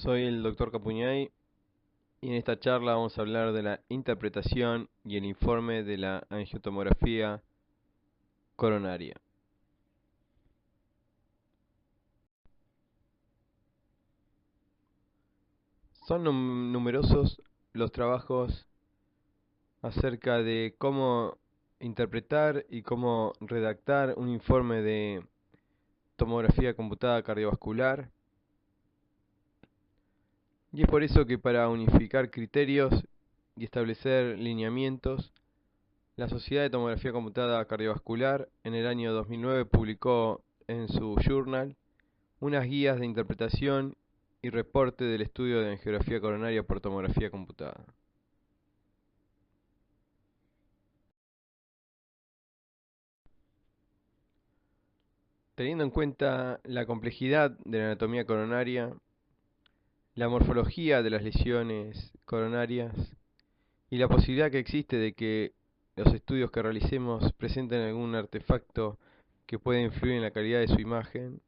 Soy el Dr. Capuñay y en esta charla vamos a hablar de la interpretación y el informe de la angiotomografía coronaria. Son numerosos los trabajos acerca de cómo interpretar y cómo redactar un informe de tomografía computada cardiovascular, y es por eso que para unificar criterios y establecer lineamientos, la Sociedad de Tomografía Computada Cardiovascular en el año 2009 publicó en su journal unas guías de interpretación y reporte del estudio de angiografía coronaria por tomografía computada. Teniendo en cuenta la complejidad de la anatomía coronaria, la morfología de las lesiones coronarias y la posibilidad que existe de que los estudios que realicemos presenten algún artefacto que pueda influir en la calidad de su imagen,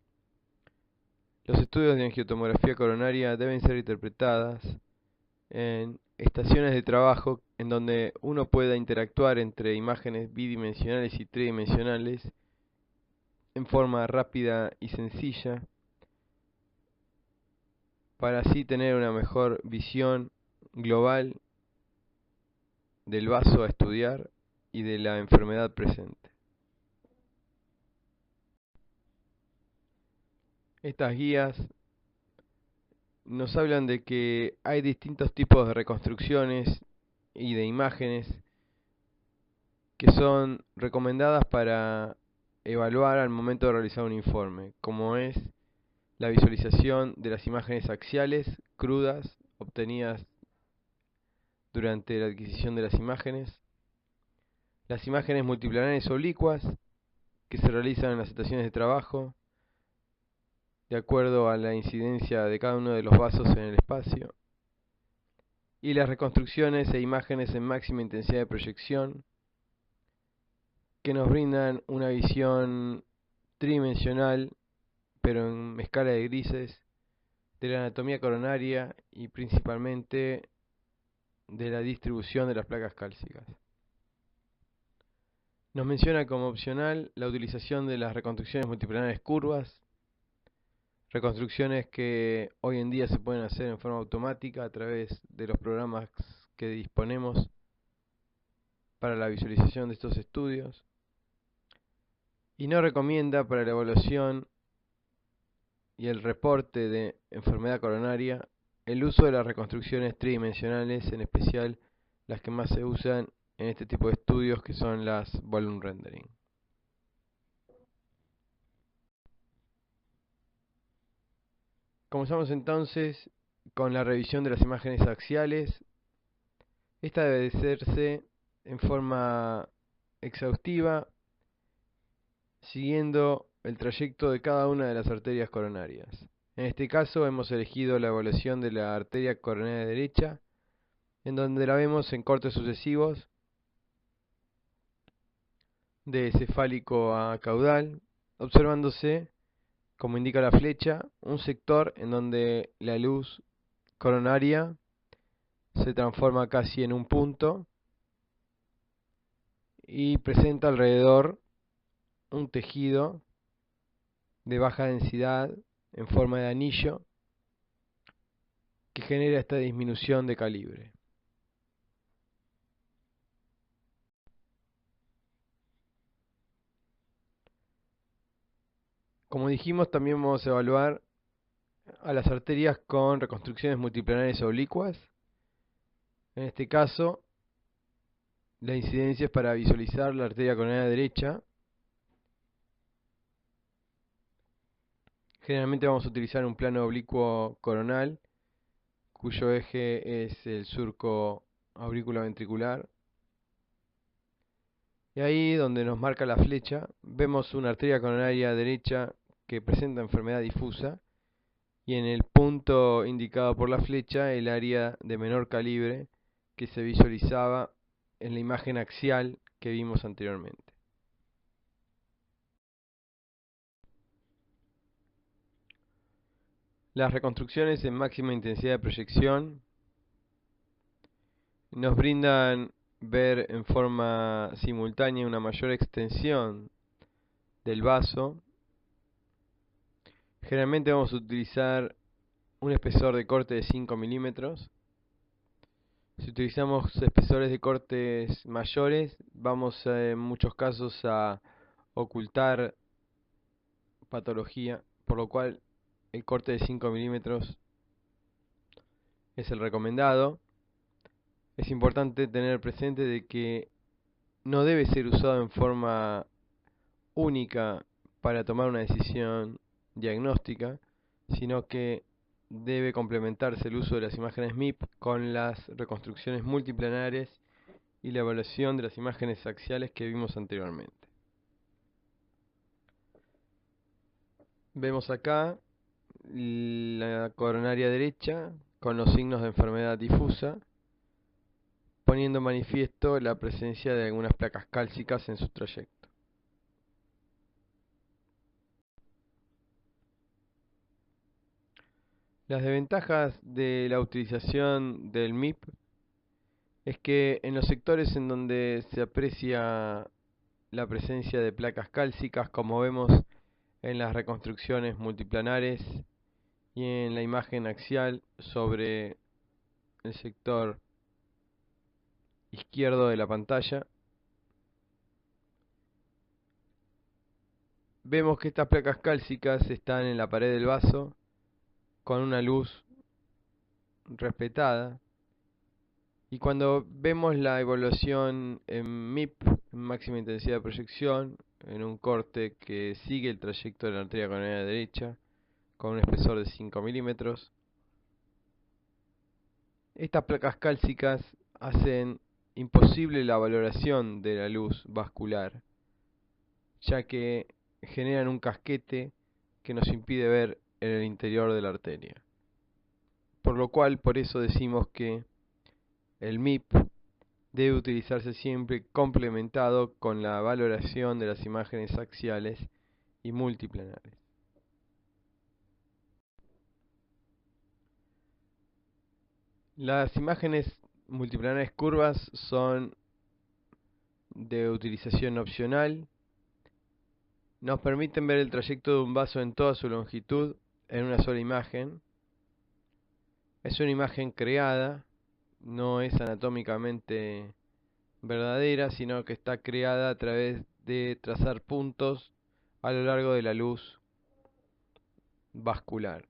los estudios de angiotomografía coronaria deben ser interpretadas en estaciones de trabajo en donde uno pueda interactuar entre imágenes bidimensionales y tridimensionales en forma rápida y sencilla, para así tener una mejor visión global del vaso a estudiar y de la enfermedad presente. Estas guías nos hablan de que hay distintos tipos de reconstrucciones y de imágenes que son recomendadas para evaluar al momento de realizar un informe, como es la visualización de las imágenes axiales crudas obtenidas durante la adquisición de las imágenes multiplanares oblicuas que se realizan en las estaciones de trabajo de acuerdo a la incidencia de cada uno de los vasos en el espacio, y las reconstrucciones e imágenes en máxima intensidad de proyección que nos brindan una visión tridimensional, pero en escala de grises, de la anatomía coronaria y principalmente de la distribución de las placas cálcicas. Nos menciona como opcional la utilización de las reconstrucciones multiplanares curvas, reconstrucciones que hoy en día se pueden hacer en forma automática a través de los programas que disponemos para la visualización de estos estudios, y no recomienda para la evaluación y el reporte de enfermedad coronaria el uso de las reconstrucciones tridimensionales, en especial las que más se usan en este tipo de estudios, que son las volume rendering. Comenzamos entonces con la revisión de las imágenes axiales. Esta debe hacerse en forma exhaustiva, siguiendo el trayecto de cada una de las arterias coronarias. En este caso hemos elegido la evaluación de la arteria coronaria derecha, en donde la vemos en cortes sucesivos de cefálico a caudal, observándose, como indica la flecha, un sector en donde la luz coronaria se transforma casi en un punto y presenta alrededor un tejido de baja densidad en forma de anillo que genera esta disminución de calibre. Como dijimos, también vamos a evaluar a las arterias con reconstrucciones multiplanares oblicuas. En este caso, la incidencia es para visualizar la arteria coronaria derecha. Generalmente vamos a utilizar un plano oblicuo coronal, cuyo eje es el surco auriculoventricular. Y ahí donde nos marca la flecha, vemos una arteria coronaria derecha que presenta enfermedad difusa, y en el punto indicado por la flecha el área de menor calibre que se visualizaba en la imagen axial que vimos anteriormente. Las reconstrucciones en máxima intensidad de proyección nos brindan ver en forma simultánea una mayor extensión del vaso. Generalmente vamos a utilizar un espesor de corte de 5 milímetros. Si utilizamos espesores de cortes mayores, vamos en muchos casos a ocultar patología, por lo cual el corte de 5 milímetros es el recomendado. Es importante tener presente de que no debe ser usado en forma única para tomar una decisión diagnóstica, sino que debe complementarse el uso de las imágenes MIP con las reconstrucciones multiplanares y la evaluación de las imágenes axiales que vimos anteriormente. Vemos acá la coronaria derecha con los signos de enfermedad difusa, poniendo manifiesto la presencia de algunas placas cálcicas en su trayecto. Las desventajas de la utilización del MIP es que en los sectores en donde se aprecia la presencia de placas cálcicas, como vemos en las reconstrucciones multiplanares y en la imagen axial sobre el sector izquierdo de la pantalla, vemos que estas placas cálcicas están en la pared del vaso con una luz respetada, y cuando vemos la evaluación en MIP, en máxima intensidad de proyección, en un corte que sigue el trayecto de la arteria coronaria derecha con un espesor de 5 milímetros, estas placas cálcicas hacen imposible la valoración de la luz vascular, ya que generan un casquete que nos impide ver en el interior de la arteria. Por lo cual, por eso decimos que el MIP debe utilizarse siempre complementado con la valoración de las imágenes axiales y multiplanares. Las imágenes multiplanares curvas son de utilización opcional. Nos permiten ver el trayecto de un vaso en toda su longitud en una sola imagen. Es una imagen creada, no es anatómicamente verdadera, sino que está creada a través de trazar puntos a lo largo de la luz vascular.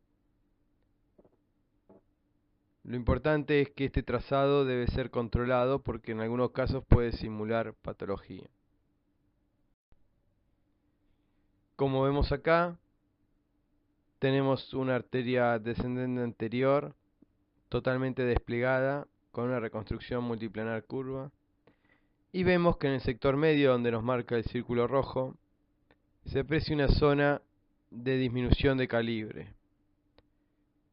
Lo importante es que este trazado debe ser controlado porque en algunos casos puede simular patología. Como vemos acá, tenemos una arteria descendente anterior totalmente desplegada con una reconstrucción multiplanar curva, y vemos que en el sector medio, donde nos marca el círculo rojo, se aprecia una zona de disminución de calibre.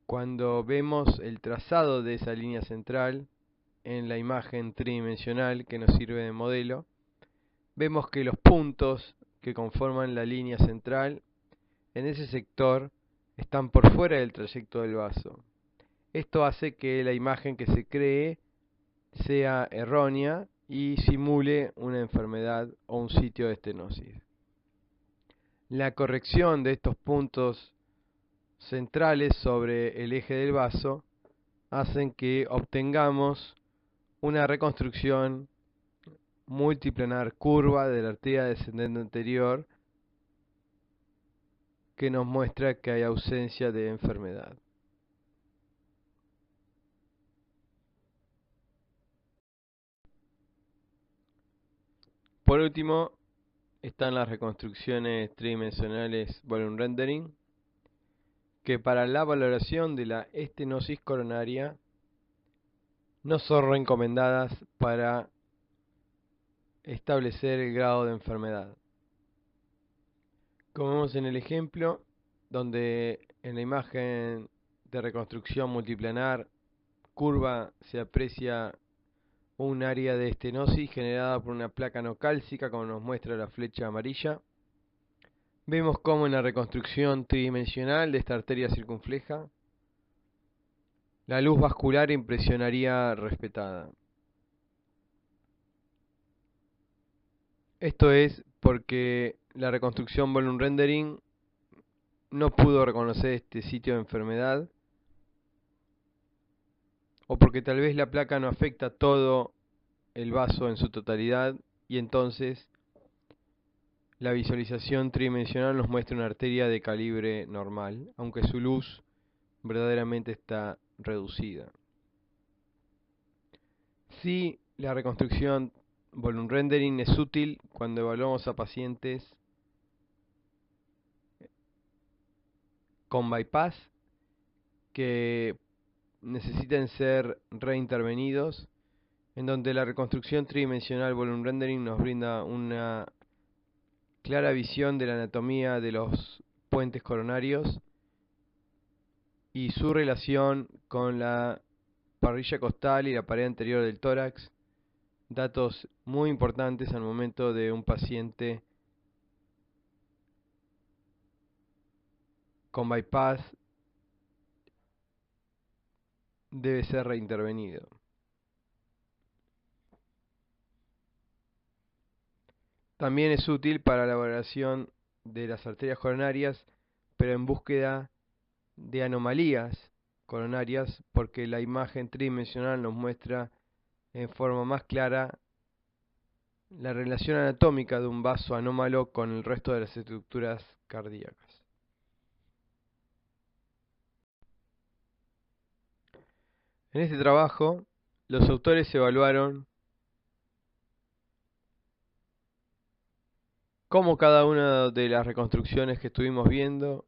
Cuando vemos el trazado de esa línea central en la imagen tridimensional que nos sirve de modelo, vemos que los puntos que conforman la línea central en ese sector están por fuera del trayecto del vaso. Esto hace que la imagen que se cree sea errónea y simule una enfermedad o un sitio de estenosis. La corrección de estos puntos centrales sobre el eje del vaso hacen que obtengamos una reconstrucción multiplanar curva de la arteria descendente anterior que nos muestra que hay ausencia de enfermedad. Por último, están las reconstrucciones tridimensionales volume rendering, que para la valoración de la estenosis coronaria no son recomendadas para establecer el grado de enfermedad. Como vemos en el ejemplo, donde en la imagen de reconstrucción multiplanar curva se aprecia un área de estenosis generada por una placa no cálcica, como nos muestra la flecha amarilla. Vemos cómo en la reconstrucción tridimensional de esta arteria circunfleja la luz vascular impresionaría respetada. Esto es porque la reconstrucción volume rendering no pudo reconocer este sitio de enfermedad, o porque tal vez la placa no afecta todo el vaso en su totalidad, y entonces la visualización tridimensional nos muestra una arteria de calibre normal, aunque su luz verdaderamente está reducida. Sí, la reconstrucción volume rendering es útil cuando evaluamos a pacientes con bypass que necesiten ser reintervenidos, en donde la reconstrucción tridimensional volume rendering nos brinda una clara visión de la anatomía de los puentes coronarios y su relación con la parrilla costal y la pared anterior del tórax, datos muy importantes al momento de un paciente con bypass debe ser reintervenido. También es útil para la valoración de las arterias coronarias, pero en búsqueda de anomalías coronarias, porque la imagen tridimensional nos muestra en forma más clara la relación anatómica de un vaso anómalo con el resto de las estructuras cardíacas. En este trabajo, los autores evaluaron cómo cada una de las reconstrucciones que estuvimos viendo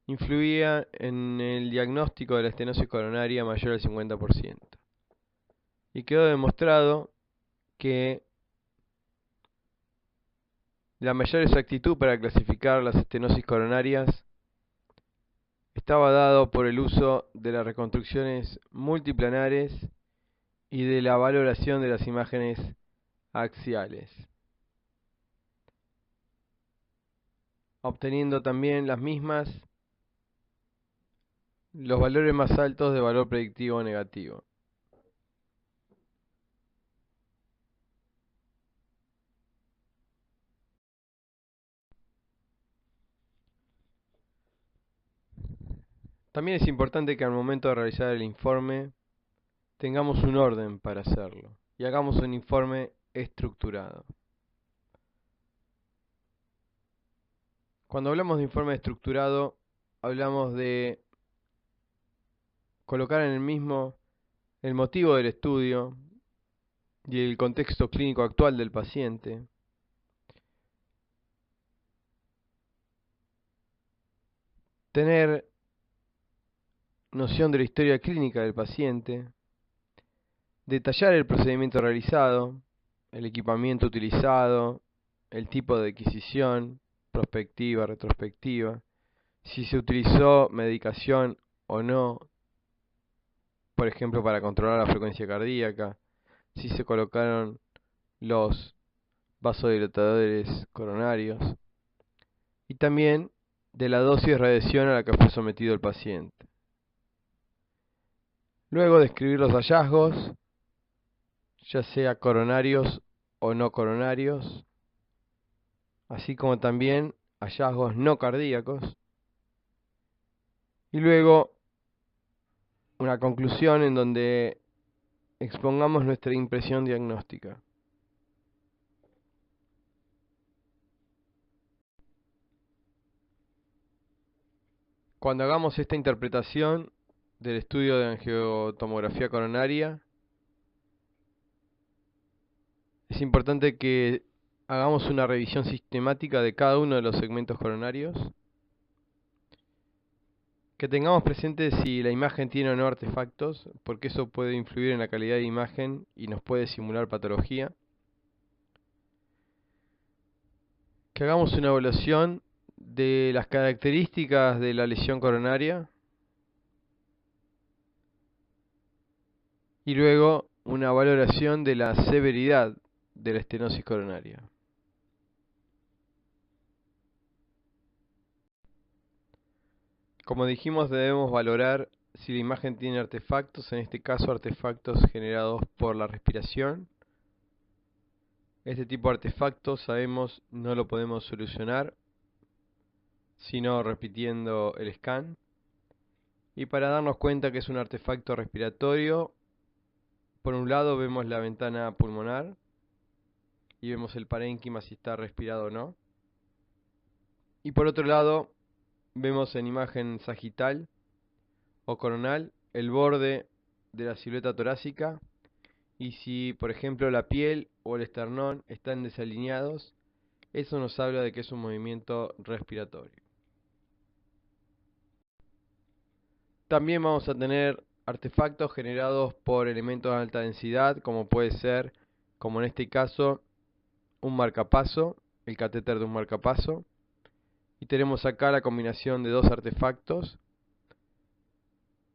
influía en el diagnóstico de la estenosis coronaria mayor al 50%. Y quedó demostrado que la mayor exactitud para clasificar las estenosis coronarias estaba dado por el uso de las reconstrucciones multiplanares y de la valoración de las imágenes axiales, obteniendo también las mismas los valores más altos de valor predictivo negativo. También es importante que al momento de realizar el informe tengamos un orden para hacerlo y hagamos un informe estructurado. Cuando hablamos de informe estructurado, hablamos de colocar en el mismo el motivo del estudio y el contexto clínico actual del paciente, tener noción de la historia clínica del paciente, detallar el procedimiento realizado, el equipamiento utilizado, el tipo de adquisición, prospectiva, retrospectiva, si se utilizó medicación o no, por ejemplo para controlar la frecuencia cardíaca, si se colocaron los vasodilatadores coronarios, y también de la dosis de radiación a la que fue sometido el paciente. Luego describir los hallazgos, ya sea coronarios o no coronarios, así como también hallazgos no cardíacos, y luego una conclusión en donde expongamos nuestra impresión diagnóstica. Cuando hagamos esta interpretación del estudio de angiotomografía coronaria, es importante que hagamos una revisión sistemática de cada uno de los segmentos coronarios, que tengamos presente si la imagen tiene o no artefactos, porque eso puede influir en la calidad de imagen y nos puede simular patología. Que hagamos una evaluación de las características de la lesión coronaria y luego una valoración de la severidad de la estenosis coronaria. Como dijimos, debemos valorar si la imagen tiene artefactos, en este caso artefactos generados por la respiración. Este tipo de artefactos, sabemos, no lo podemos solucionar sino repitiendo el scan. Y para darnos cuenta que es un artefacto respiratorio, por un lado vemos la ventana pulmonar y vemos el parénquima si está respirado o no. Y por otro lado vemos en imagen sagital o coronal el borde de la silueta torácica, y si por ejemplo la piel o el esternón están desalineados, eso nos habla de que es un movimiento respiratorio. También vamos a tener artefactos generados por elementos de alta densidad, como puede ser, como en este caso, un marcapaso, el catéter de un marcapaso. Y tenemos acá la combinación de dos artefactos.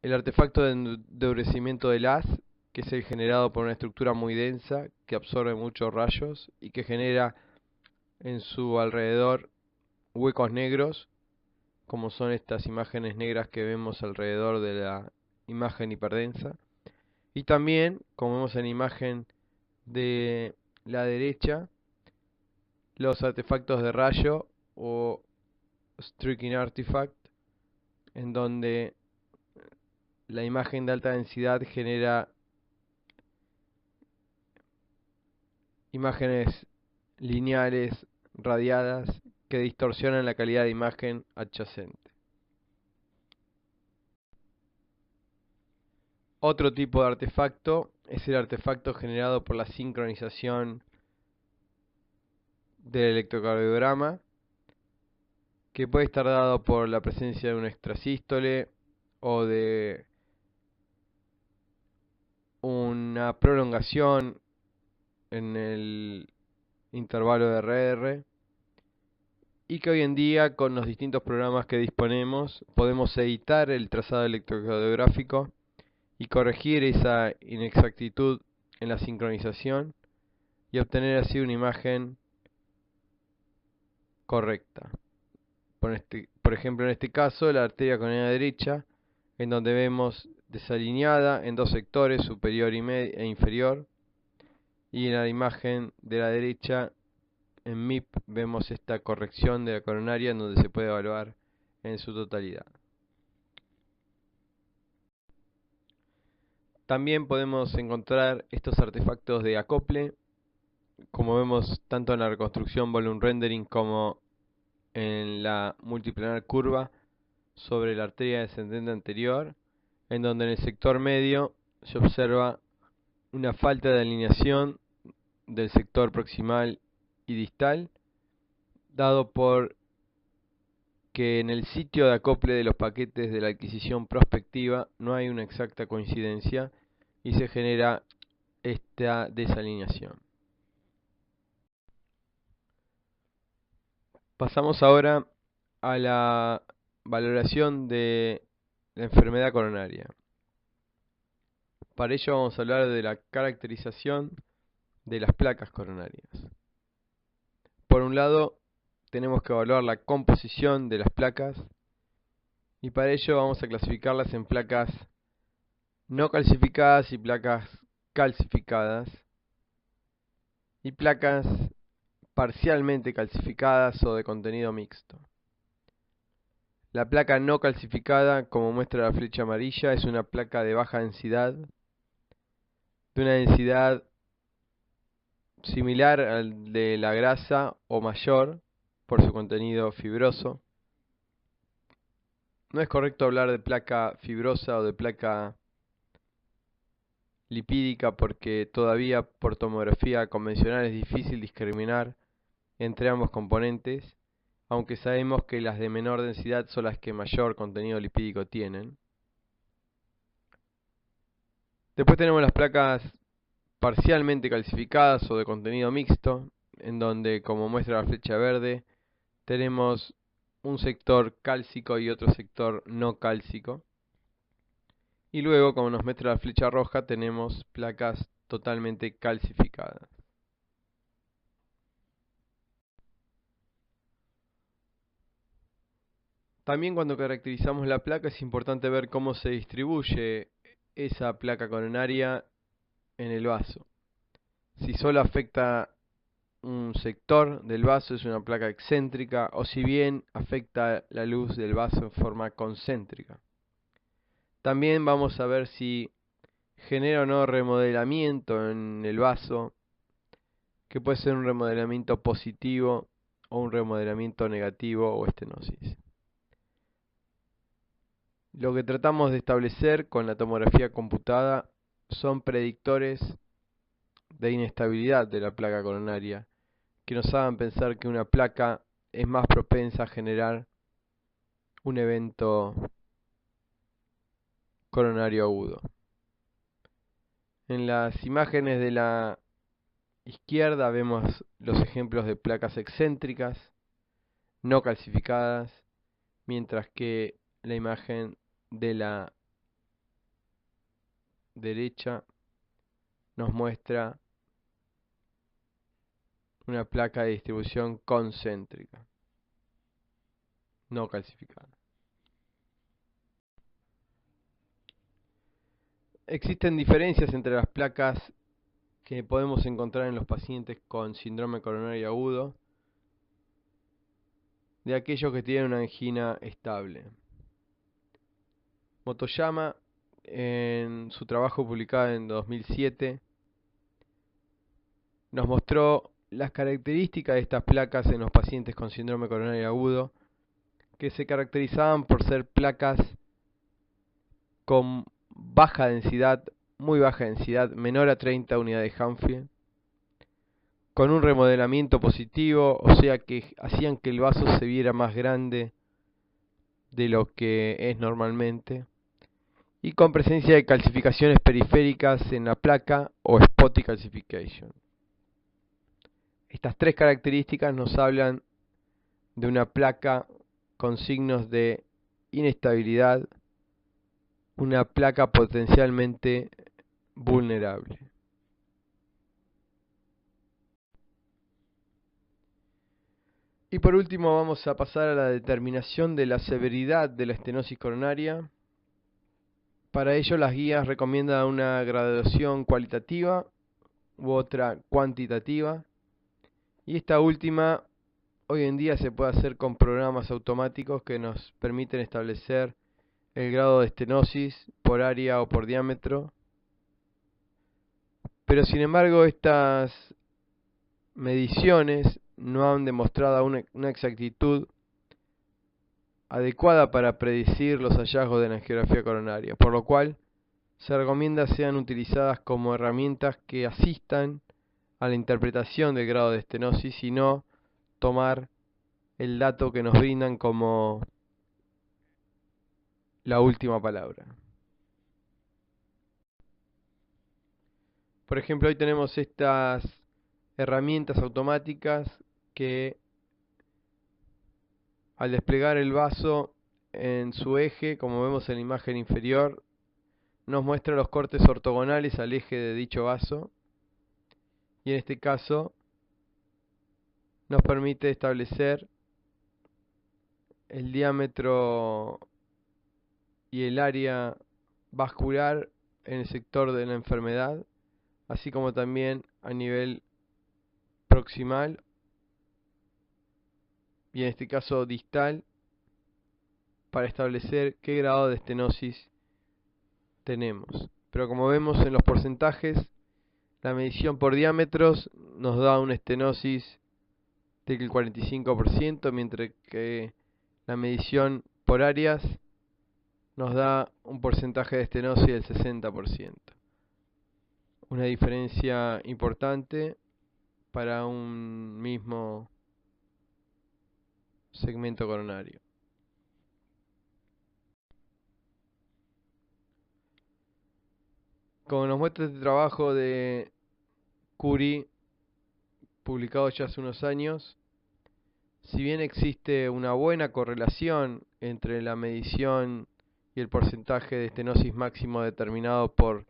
El artefacto de endurecimiento del haz, que es el generado por una estructura muy densa, que absorbe muchos rayos y que genera en su alrededor huecos negros, como son estas imágenes negras que vemos alrededor de la imagen hiperdensa. Y también, como vemos en la imagen de la derecha, los artefactos de rayo o streaking artifact, en donde la imagen de alta densidad genera imágenes lineales radiadas que distorsionan la calidad de imagen adyacente. Otro tipo de artefacto es el artefacto generado por la sincronización del electrocardiograma, que puede estar dado por la presencia de un extrasístole o de una prolongación en el intervalo de RR, y que hoy en día con los distintos programas que disponemos podemos editar el trazado electrocardiográfico y corregir esa inexactitud en la sincronización y obtener así una imagen correcta. Por ejemplo, en este caso, la arteria coronaria derecha, en donde vemos desalineada en dos sectores, superior e inferior, y en la imagen de la derecha, en MIP, vemos esta corrección de la coronaria en donde se puede evaluar en su totalidad. También podemos encontrar estos artefactos de acople, como vemos tanto en la reconstrucción volume rendering como en la multiplanar curva sobre la arteria descendente anterior, en donde en el sector medio se observa una falta de alineación del sector proximal y distal, dado por que en el sitio de acople de los paquetes de la adquisición prospectiva no hay una exacta coincidencia y se genera esta desalineación. Pasamos ahora a la valoración de la enfermedad coronaria. Para ello vamos a hablar de la caracterización de las placas coronarias. Por un lado, tenemos que evaluar la composición de las placas, y para ello vamos a clasificarlas en placas no calcificadas y placas calcificadas, y placas parcialmente calcificadas o de contenido mixto. La placa no calcificada, como muestra la flecha amarilla, es una placa de baja densidad, de una densidad similar al de la grasa o mayor por su contenido fibroso. No es correcto hablar de placa fibrosa o de placa lipídica porque todavía por tomografía convencional es difícil discriminar entre ambos componentes, aunque sabemos que las de menor densidad son las que mayor contenido lipídico tienen. Después tenemos las placas parcialmente calcificadas o de contenido mixto, en donde, como muestra la flecha verde, tenemos un sector cálcico y otro sector no cálcico. Y luego, como nos muestra la flecha roja, tenemos placas totalmente calcificadas. También cuando caracterizamos la placa es importante ver cómo se distribuye esa placa coronaria en el vaso. Si solo afecta un sector del vaso es una placa excéntrica, o si bien afecta la luz del vaso en forma concéntrica. También vamos a ver si genera o no remodelamiento en el vaso, que puede ser un remodelamiento positivo o un remodelamiento negativo o estenosis. Lo que tratamos de establecer con la tomografía computada son predictores de inestabilidad de la placa coronaria, que nos hagan pensar que una placa es más propensa a generar un evento coronario agudo. En las imágenes de la izquierda vemos los ejemplos de placas excéntricas, no calcificadas, mientras que la imagen de la derecha nos muestra una placa de distribución concéntrica, no calcificada. Existen diferencias entre las placas que podemos encontrar en los pacientes con síndrome coronario agudo de aquellos que tienen una angina estable. Motoyama, en su trabajo publicado en 2007, nos mostró las características de estas placas en los pacientes con síndrome coronario agudo, que se caracterizaban por ser placas con baja densidad, muy baja densidad, menor a 30 unidades Hanfield, con un remodelamiento positivo, o sea que hacían que el vaso se viera más grande de lo que es normalmente, y con presencia de calcificaciones periféricas en la placa o spotty calcification. Estas tres características nos hablan de una placa con signos de inestabilidad, una placa potencialmente vulnerable. Y por último vamos a pasar a la determinación de la severidad de la estenosis coronaria. Para ello las guías recomiendan una graduación cualitativa u otra cuantitativa, y esta última hoy en día se puede hacer con programas automáticos que nos permiten establecer el grado de estenosis por área o por diámetro. Pero sin embargo estas mediciones no han demostrado una exactitud adecuada para predecir los hallazgos de la angiografía coronaria, por lo cual se recomienda sean utilizadas como herramientas que asistan a la interpretación del grado de estenosis y no tomar el dato que nos brindan como la última palabra. Por ejemplo, hoy tenemos estas herramientas automáticas que al desplegar el vaso en su eje, como vemos en la imagen inferior, nos muestra los cortes ortogonales al eje de dicho vaso, y en este caso nos permite establecer el diámetro y el área vascular en el sector de la enfermedad, así como también a nivel proximal y en este caso distal, para establecer qué grado de estenosis tenemos. Pero como vemos en los porcentajes, la medición por diámetros nos da una estenosis del 45%, mientras que la medición por áreas nos da un porcentaje de estenosis del 60%. Una diferencia importante para un mismo segmento coronario. Como nos muestra este trabajo de Curie, publicado ya hace unos años, si bien existe una buena correlación entre la medición y el porcentaje de estenosis máximo determinado por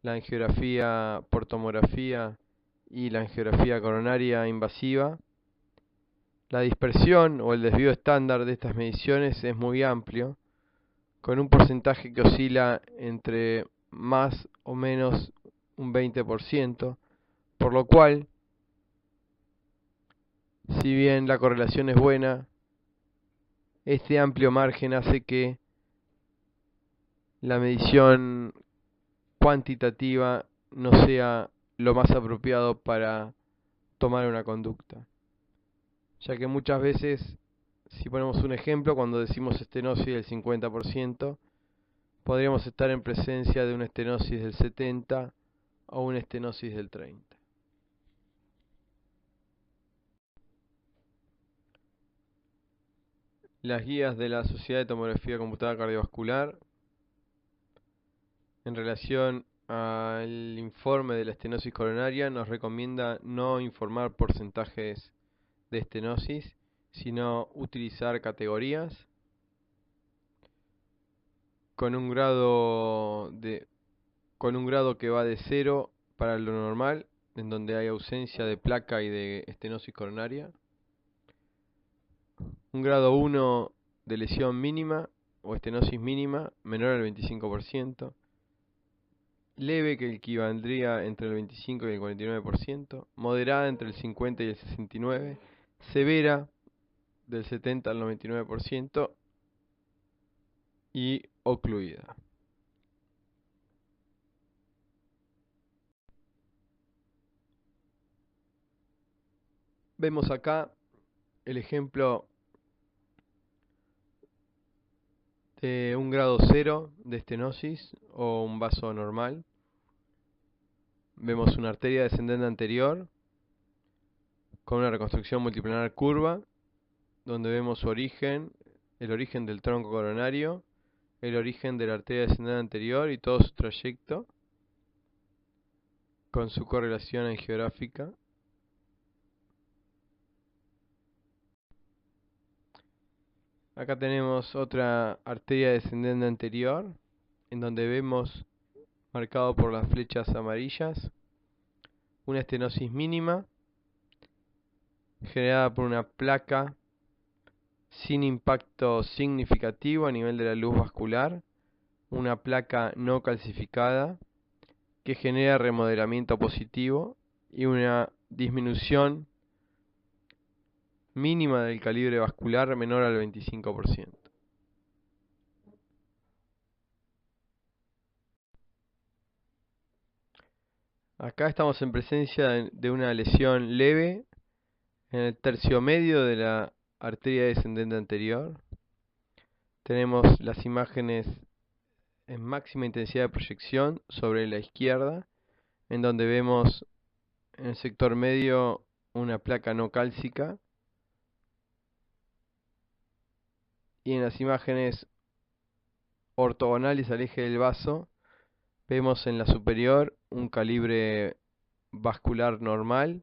la angiografía por tomografía y la angiografía coronaria invasiva, La dispersión o el desvío estándar de estas mediciones es muy amplio, con un porcentaje que oscila entre más o menos un 20%, por lo cual, si bien la correlación es buena, este amplio margen hace que la medición cuantitativa no sea lo más apropiado para tomar una conducta, ya que muchas veces, si ponemos un ejemplo, cuando decimos estenosis del 50%, podríamos estar en presencia de una estenosis del 70% o una estenosis del 30%. Las guías de la Sociedad de Tomografía Computada Cardiovascular en relación al informe de la estenosis coronaria nos recomienda no informar porcentajes de estenosis, sino utilizar categorías con un grado que va de 0 para lo normal, en donde hay ausencia de placa y de estenosis coronaria, un grado 1 de lesión mínima o estenosis mínima menor al 25%, leve que equivaldría entre el 25 y el 49%, moderada entre el 50 y el 69%, severa del 70 al 99% y ocluida. Vemos acá el ejemplo de un grado 0 de estenosis o un vaso normal. Vemos una arteria descendente anterior con una reconstrucción multiplanar curva, donde vemos su origen, el origen del tronco coronario, el origen de la arteria descendente anterior y todo su trayecto con su correlación angiográfica. Acá tenemos otra arteria descendente anterior, en donde vemos, marcado por las flechas amarillas, una estenosis mínima generada por una placa sin impacto significativo a nivel de la luz vascular, una placa no calcificada que genera remodelamiento positivo y una disminución mínima del calibre vascular menor al 25%. Acá estamos en presencia de una lesión leve en el tercio medio de la arteria descendente anterior. Tenemos las imágenes en máxima intensidad de proyección sobre la izquierda, en donde vemos en el sector medio una placa no cálcica, y en las imágenes ortogonales al eje del vaso vemos en la superior un calibre vascular normal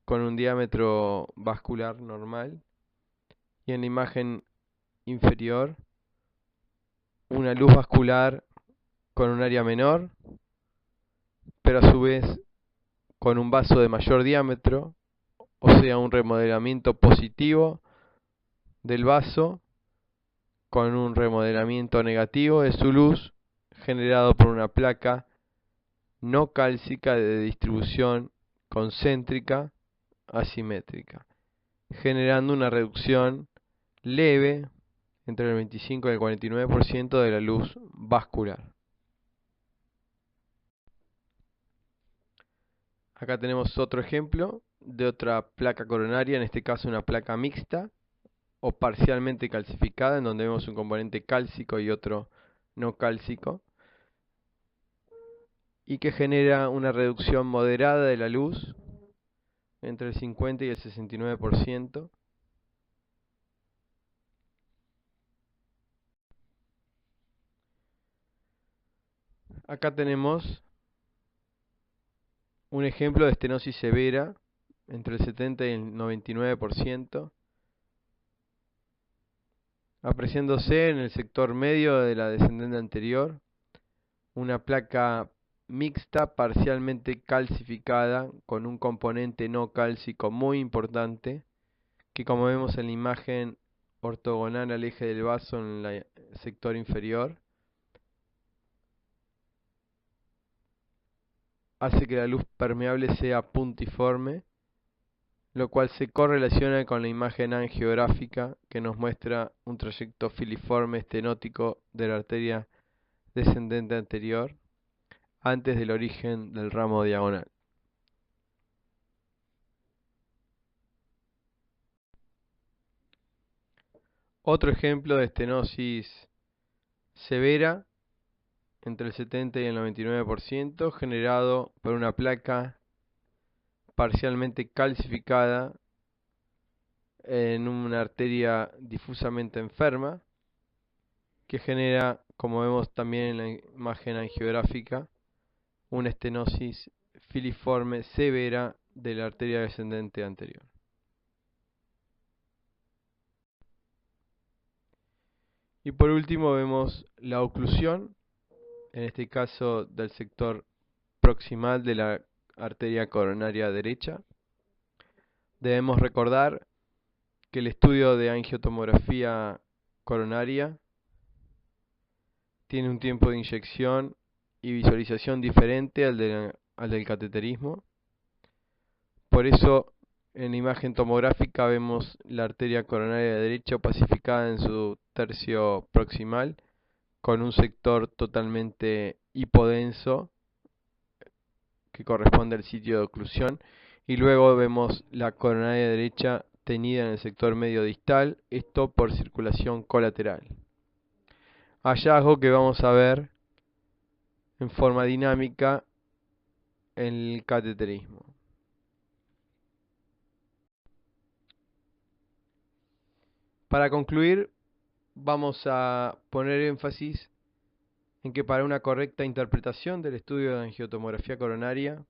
con un diámetro vascular normal, y en la imagen inferior una luz vascular con un área menor, pero a su vez con un vaso de mayor diámetro, o sea, un remodelamiento positivo del vaso con un remodelamiento negativo de su luz generado por una placa no cálcica de distribución concéntrica asimétrica, generando una reducción leve entre el 25 y el 49% de la luz vascular. Acá tenemos otro ejemplo de otra placa coronaria, en este caso una placa mixta o parcialmente calcificada, en donde vemos un componente cálcico y otro no cálcico, y que genera una reducción moderada de la luz entre el 50 y el 69%. Acá tenemos un ejemplo de estenosis severa entre el 70 y el 99%, apreciándose en el sector medio de la descendente anterior una placa mixta parcialmente calcificada con un componente no cálcico muy importante que, como vemos en la imagen ortogonal al eje del vaso en el sector inferior, hace que la luz permeable sea puntiforme, lo cual se correlaciona con la imagen angiográfica que nos muestra un trayecto filiforme estenótico de la arteria descendente anterior antes del origen del ramo diagonal. Otro ejemplo de estenosis severa entre el 70 y el 99% generado por una placa parcialmente calcificada en una arteria difusamente enferma que genera, como vemos también en la imagen angiográfica, una estenosis filiforme severa de la arteria descendente anterior. Y por último vemos la oclusión, en este caso del sector proximal de la arteria coronaria derecha. Debemos recordar que el estudio de angiotomografía coronaria tiene un tiempo de inyección y visualización diferente al del cateterismo. Por eso en la imagen tomográfica vemos la arteria coronaria derecha opacificada en su tercio proximal con un sector totalmente hipodenso que corresponde al sitio de oclusión, y luego vemos la coronaria derecha teñida en el sector medio distal, esto por circulación colateral. Hallazgo que vamos a ver en forma dinámica en el cateterismo. Para concluir, vamos a poner énfasis en que para una correcta interpretación del estudio de angiotomografía coronaria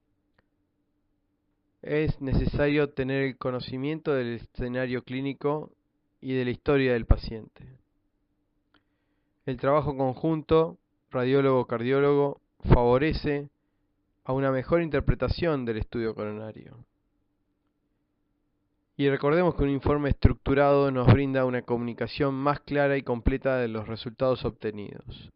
es necesario tener el conocimiento del escenario clínico y de la historia del paciente. El trabajo conjunto radiólogo-cardiólogo favorece a una mejor interpretación del estudio coronario. Y recordemos que un informe estructurado nos brinda una comunicación más clara y completa de los resultados obtenidos.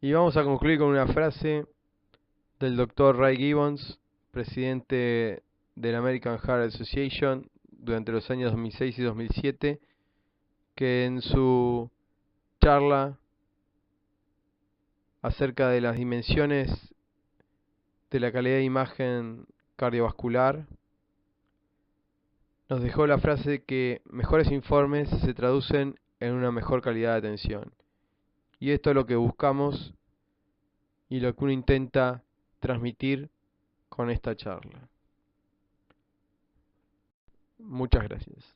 Y vamos a concluir con una frase del Dr. Ray Gibbons, presidente de la American Heart Association durante los años 2006 y 2007, que en su charla acerca de las dimensiones de la calidad de imagen cardiovascular, nos dejó la frase que mejores informes se traducen en una mejor calidad de atención. Y esto es lo que buscamos y lo que uno intenta transmitir con esta charla. Muchas gracias.